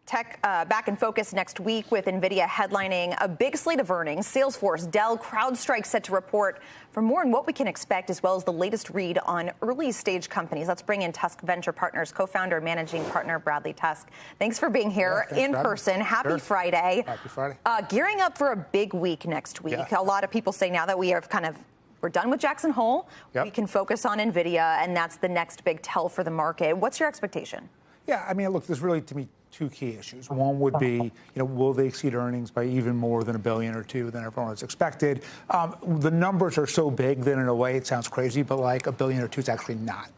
Tech back in focus next week with Nvidia headlining a big slate of earnings. Salesforce, Dell, CrowdStrike set to report. For more on what we can expect, as well as the latest read on early stage companies, let's bring in Tusk Venture Partners co-founder and managing partner Bradley Tusk. Thanks for being here in person. Happy Friday. Happy Friday. Gearing up for a big week next week. Yeah. A lot of people say now that we're done with Jackson Hole, we can focus on Nvidia, and that's the next big tell for the market. What's your expectation? Yeah, I mean, look, there's really, to me, two key issues. One would be, will they exceed earnings by even more than $1 billion or $2 billion than everyone was expected? The numbers are so big that in a way it sounds crazy, but like $1 billion or $2 billion is actually not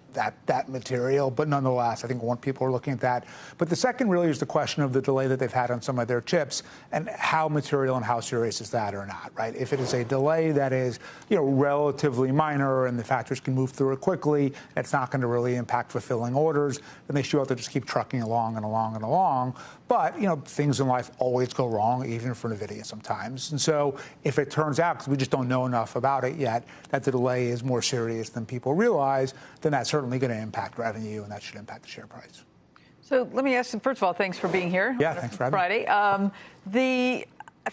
that material. But nonetheless, I think people are looking at that. But the second really is the question of the delay that they've had on some of their chips and how material and how serious is that or not, right? If it is a delay that is, relatively minor and the factories can move through it quickly, it's not going to really impact fulfilling orders, then they should have to just keep trucking along and along and along. But, things in life always go wrong, even for Nvidia sometimes. And so if it turns out, because we just don't know enough about it yet, that the delay is more serious than people realize, then that's certainly going to impact revenue, and that should impact the share price. So let me ask you, first of all, thanks for being here. Yeah, thanks for having me.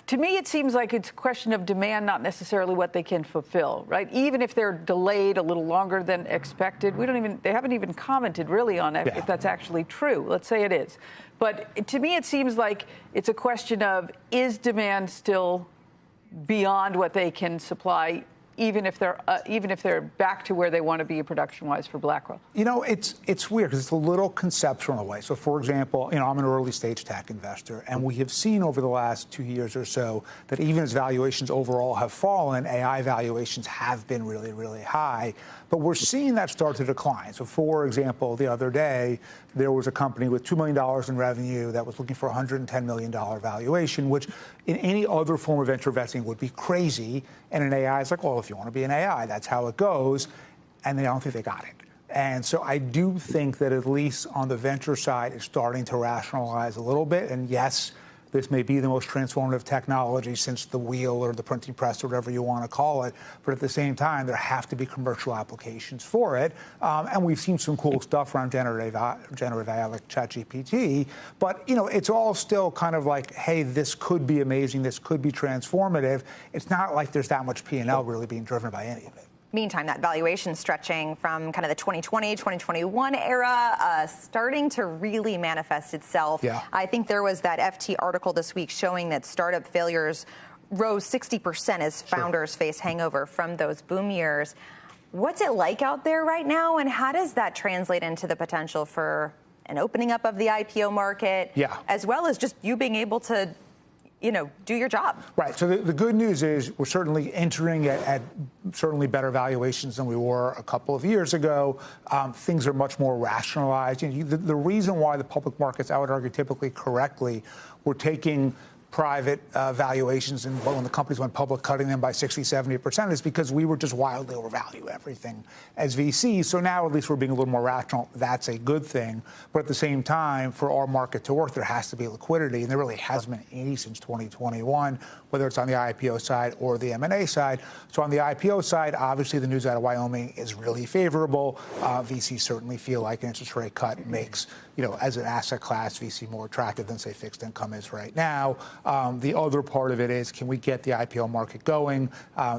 To me, it seems like it's a question of demand, not necessarily what they can fulfill, right? Even if they're delayed a little longer than expected, they haven't even commented really on if that's actually true. Let's say it is. But to me, it seems like it's a question of, is demand still beyond what they can supply, even if they're back to where they want to be production-wise for Blackwell? It's weird because it's a little conceptual in a way. So, for example, I'm an early-stage tech investor, and we have seen over the last 2 years or so that even as valuations overall have fallen, AI valuations have been really, really high. But we're seeing that start to decline. So, for example, the other day, there was a company with $2 million in revenue that was looking for a $110 million valuation, which in any other form of venture investing would be crazy. And in AI, it's like, well, if you want to be an AI, that's how it goes. And I don't think they got it. And so I do think that at least on the venture side, it's starting to rationalize a little bit. And yes, this may be the most transformative technology since the wheel or the printing press or whatever you want to call it. But at the same time, there have to be commercial applications for it. And we've seen some cool stuff around generative AI like ChatGPT. But, it's all still kind of like, hey, this could be amazing. This could be transformative. It's not like there's that much P&L really being driven by any of it. Meantime, that valuation stretching from kind of the 2020, 2021 era starting to really manifest itself. Yeah. I think there was that FT article this week showing that startup failures rose 60% as founders face hangover from those boom years. What's it like out there right now, and how does that translate into the potential for an opening up of the IPO market, as well as just you being able to do your job? Right. So the good news is we're certainly entering at certainly better valuations than we were a couple of years ago. Things are much more rationalized. The reason why the public markets, I would argue typically correctly, were taking private valuations and when the companies went public, cutting them by 60, 70% is because we were just wildly overvalue everything as VCs. So now at least we're being a little more rational. That's a good thing. But at the same time, for our market to work, there has to be liquidity. And there really hasn't been any since 2021, whether it's on the IPO side or the M&A side. So on the IPO side, obviously the news out of Wyoming is really favorable. VCs certainly feel like an interest rate cut makes, as an asset class, VC more attractive than, say, fixed income is right now. The other part of it is, can we get the IPO market going?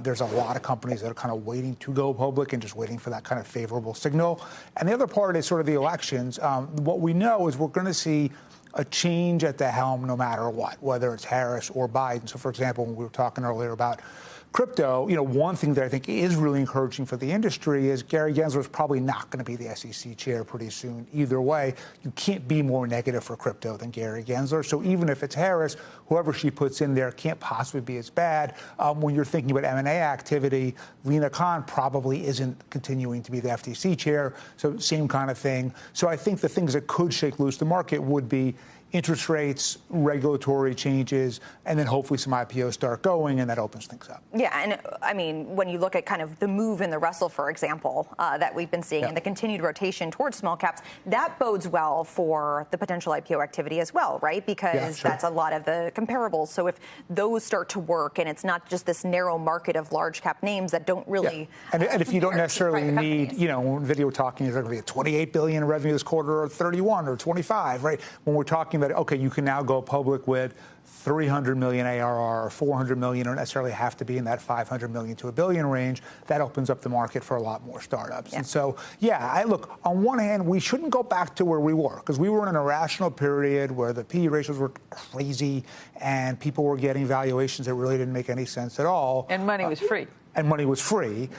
There's a lot of companies that are kind of waiting to go public and just waiting for that kind of favorable signal. And the other part is sort of the elections. What we know is we're going to see a change at the helm no matter what, whether it's Harris or Biden. So, for example, when we were talking earlier about crypto, one thing that I think is really encouraging for the industry is Gary Gensler is probably not going to be the SEC chair pretty soon. Either way, you can't be more negative for crypto than Gary Gensler. So even if it's Harris, whoever she puts in there can't possibly be as bad. When you're thinking about M&A activity, Lina Khan probably isn't continuing to be the FTC chair. So same kind of thing. So I think the things that could shake loose the market would be interest rates, regulatory changes, and then hopefully some IPOs start going, and that opens things up. Yeah, and I mean, when you look at kind of the move in the Russell, for example, that we've been seeing, and the continued rotation towards small caps, that bodes well for the potential IPO activity as well, right? Because that's a lot of the comparables. So if those start to work, and it's not just this narrow market of large cap names that don't really... And if you don't necessarily need, when Nvidia we're talking is going to be a $28 billion in revenue this quarter, or 31 or 25, right? When we're talking talking about, okay, you can now go public with 300 million ARR or 400 million, don't necessarily have to be in that 500 million to $1 billion range. That opens up the market for a lot more startups. Yeah. And so, I look, on one hand, we shouldn't go back to where we were, because we were in an irrational period where the PE ratios were crazy and people were getting valuations that really didn't make any sense at all. And money was free.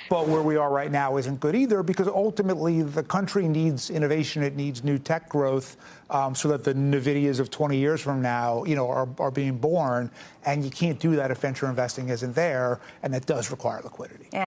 But where we are right now isn't good either, because ultimately the country needs innovation. It needs new tech growth so that the Nvidias of 20 years from now, are being born. And you can't do that if venture investing isn't there. And that does require liquidity. Yeah.